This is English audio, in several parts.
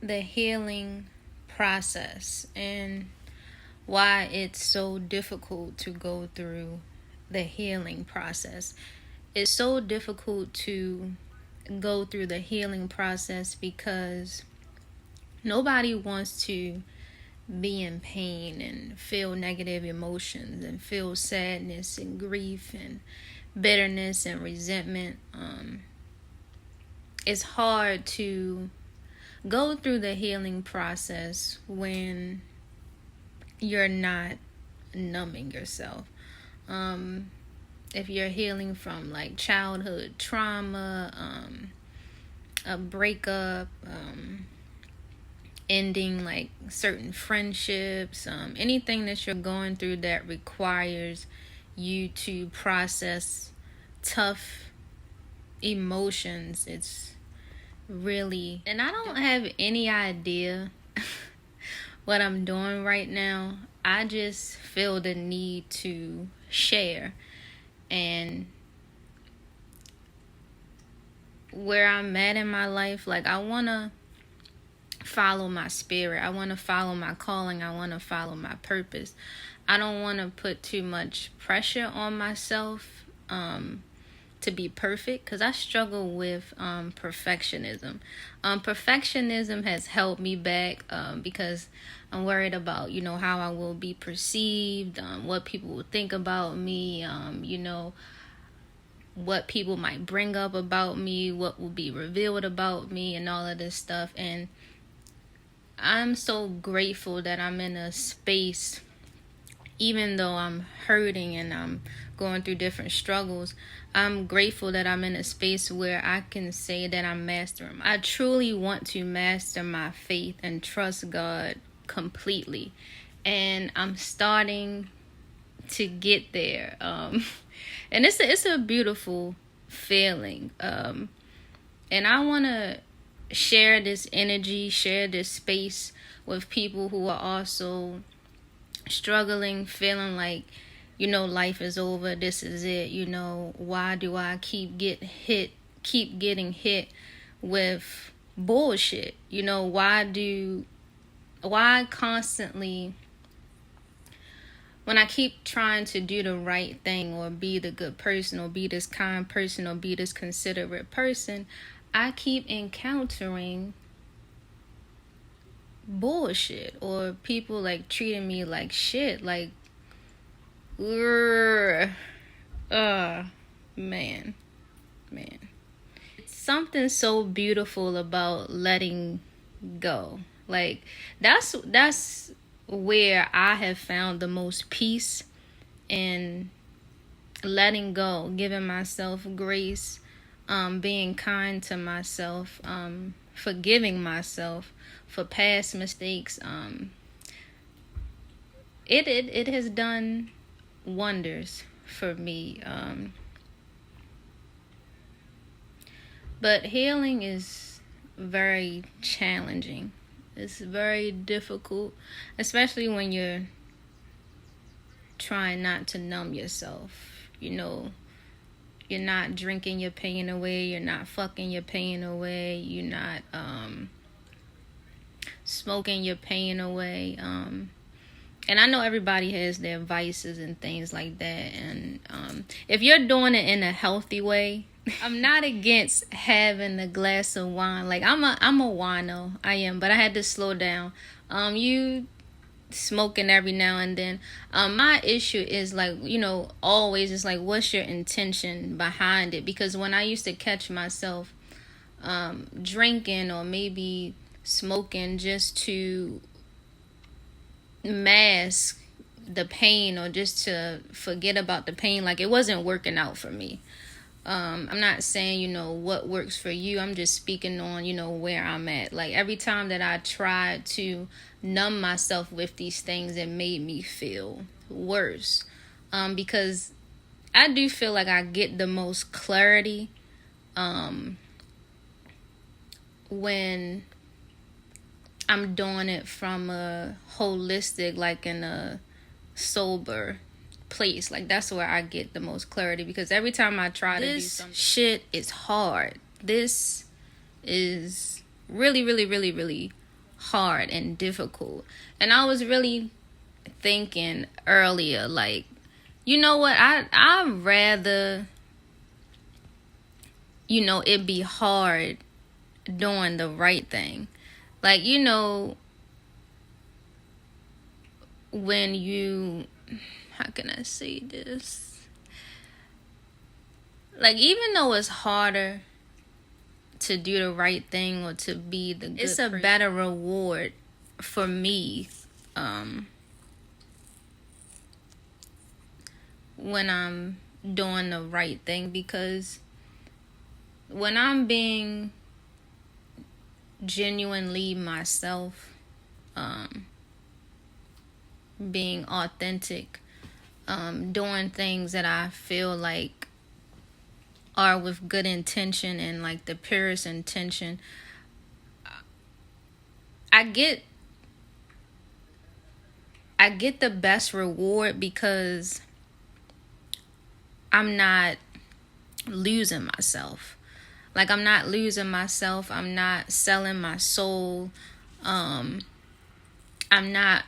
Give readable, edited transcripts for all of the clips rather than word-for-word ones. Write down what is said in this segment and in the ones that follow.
the healing process and why it's so difficult to go through the healing process. It's so difficult to go through the healing process because nobody wants to be in pain and feel negative emotions and feel sadness and grief and bitterness and resentment. It's hard to go through the healing process when you're not numbing yourself. If you're healing from like childhood trauma, a breakup, ending like certain friendships, anything that you're going through that requires you to process tough emotions, it's really, and I don't have any idea what I'm doing right now. I just feel the need to share, and where I'm at in my life, like I want to follow my spirit. I want to follow my calling. I want to follow my purpose. I don't want to put too much pressure on myself to be perfect, because I struggle with perfectionism. Perfectionism has held me back because I'm worried about, how I will be perceived, what people will think about me, what people might bring up about me, what will be revealed about me, and all of this stuff. And I'm so grateful that I'm in a space, even though I'm hurting and I'm going through different struggles, I'm grateful that I'm in a space where I can say that I'm mastering. I truly want to master my faith and trust God completely. And I'm starting to get there. And it's a beautiful feeling. And I want to share this energy, share this space with people who are also struggling, feeling like, life is over, this is it, why do I keep getting hit with bullshit? Why constantly, when I keep trying to do the right thing or be the good person or be this kind person or be this considerate person, I keep encountering bullshit or people like treating me like shit, like man. It's something so beautiful about letting go. Like that's where I have found the most peace, in letting go, giving myself grace, being kind to myself, forgiving myself for past mistakes. It has done wonders for me. But healing is very challenging. It's very difficult, especially when you're trying not to numb yourself. You're not drinking your pain away. You're not fucking your pain away. You're not smoking your pain away. And I know everybody has their vices and things like that. And if you're doing it in a healthy way, I'm not against having a glass of wine. Like I'm a wino, I am, but I had to slow down. You smoking every now and then. My issue is like, always is like, what's your intention behind it? Because when I used to catch myself drinking or maybe smoking just to mask the pain or just to forget about the pain, like it wasn't working out for me. I'm not saying, what works for you. I'm just speaking on, where I'm at. Like every time that I tried to numb myself with these things, it made me feel worse. Because I do feel like I get the most clarity when I'm doing it from a holistic, like in a sober place. Like that's where I get the most clarity, because every time I try to do something, shit is hard. This is really, really, really, really hard and difficult. And I was really thinking earlier, like, you know what, I'd rather, you know, it be hard doing the right thing. Like, you know, when you, how can I say this? Like, even though it's harder to do the right thing or to be the good, it's a better reward for me when I'm doing the right thing, because when I'm being genuinely myself, being authentic, doing things that I feel like are with good intention and like the purest intention, I get the best reward, because I'm not losing myself. Like, I'm not losing myself. I'm not selling my soul. I'm not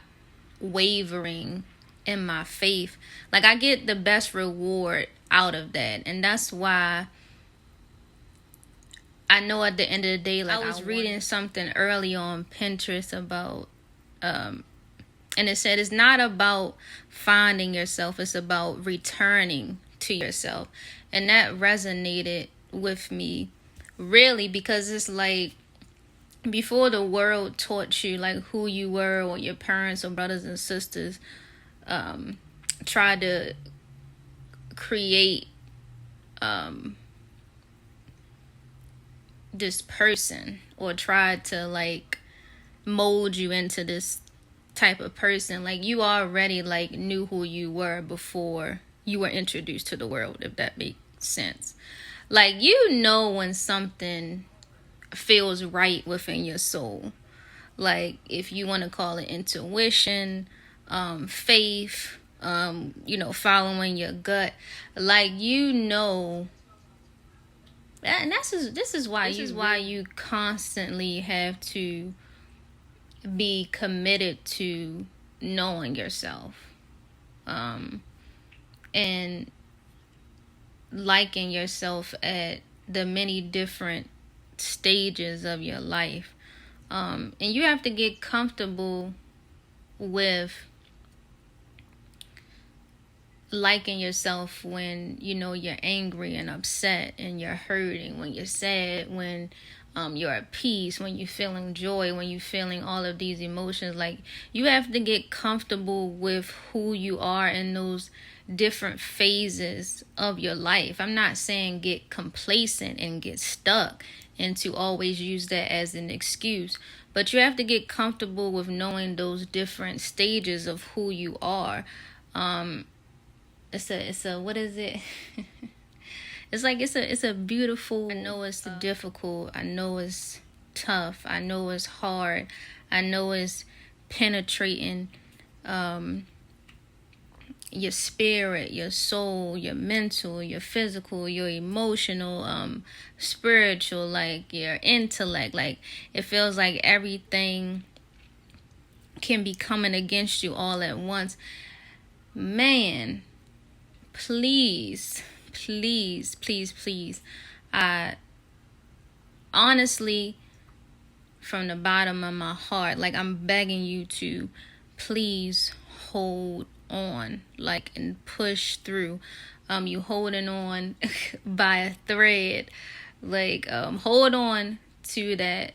wavering in my faith. Like, I get the best reward out of that. And that's why I know at the end of the day, like, I was reading something early on Pinterest about, and it said it's not about finding yourself, it's about returning to yourself. And that resonated with me, really, because it's like, before the world taught you like who you were, or your parents or brothers and sisters tried to create this person, or tried to like mold you into this type of person, like, you already like knew who you were before you were introduced to the world, if that makes sense. Like, you know when something feels right within your soul. Like, if you want to call it intuition, faith, you know, following your gut. Like, you know, and this is why you constantly have to be committed to knowing yourself, and liking yourself at the many different stages of your life. And you have to get comfortable with liking yourself when, you know, you're angry and upset and you're hurting, when you're sad, when you're at peace, when you're feeling joy, when you're feeling all of these emotions. Like, you have to get comfortable with who you are in those different phases of your life. I'm not saying get complacent and get stuck and to always use that as an excuse, but you have to get comfortable with knowing those different stages of who you are. It's a what is it? It's like, it's a beautiful, I know it's difficult, I know it's tough, I know it's hard, I know it's penetrating your spirit, your soul, your mental, your physical, your emotional, spiritual, like your intellect. Like, it feels like everything can be coming against you all at once. Man, please, please, please, please, I honestly, from the bottom of my heart, like, I'm begging you to please hold on, like, and push through. You holding on by a thread, like, hold on to that.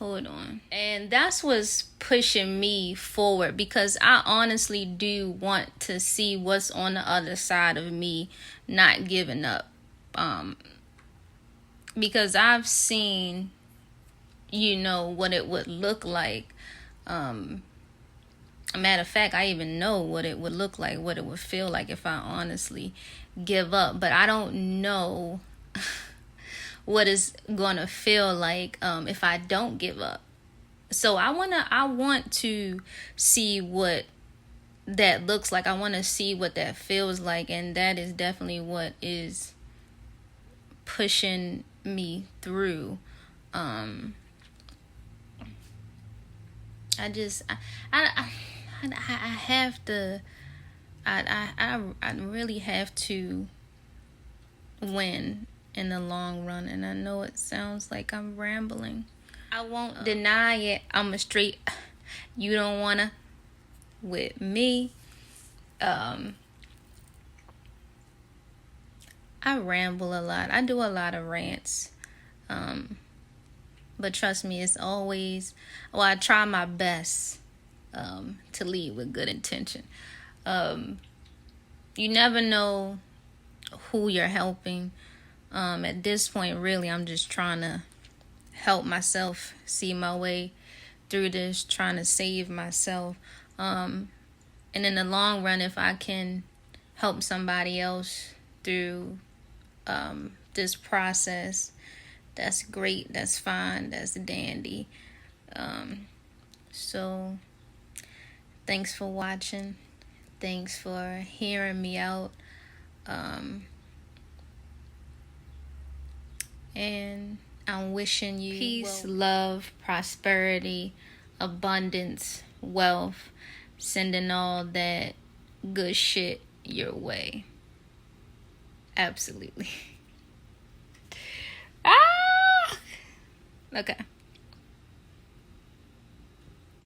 Hold on. And that's what's pushing me forward, because I honestly do want to see what's on the other side of me not giving up. Because I've seen, you know, what it would look like. A matter of fact, I even know what it would look like, what it would feel like if I honestly give up. But I don't know what it's gonna feel like if I don't give up. So I want to see what that looks like. I want to see what that feels like, and that is definitely what is pushing me through. I have to. I really have to win in the long run, and I know it sounds like I'm rambling. I won't deny it. I'm a straight. You don't wanna with me. I ramble a lot. I do a lot of rants. But trust me, it's always, well, I try my best to lead with good intention. You never know who you're helping. At this point, really, I'm just trying to help myself see my way through this, trying to save myself. And in the long run, if I can help somebody else through this process, that's great, that's fine, that's dandy. So thanks for watching. Thanks for hearing me out. And I'm wishing you peace, love, prosperity, abundance, wealth, sending all that good shit your way. Absolutely. Okay.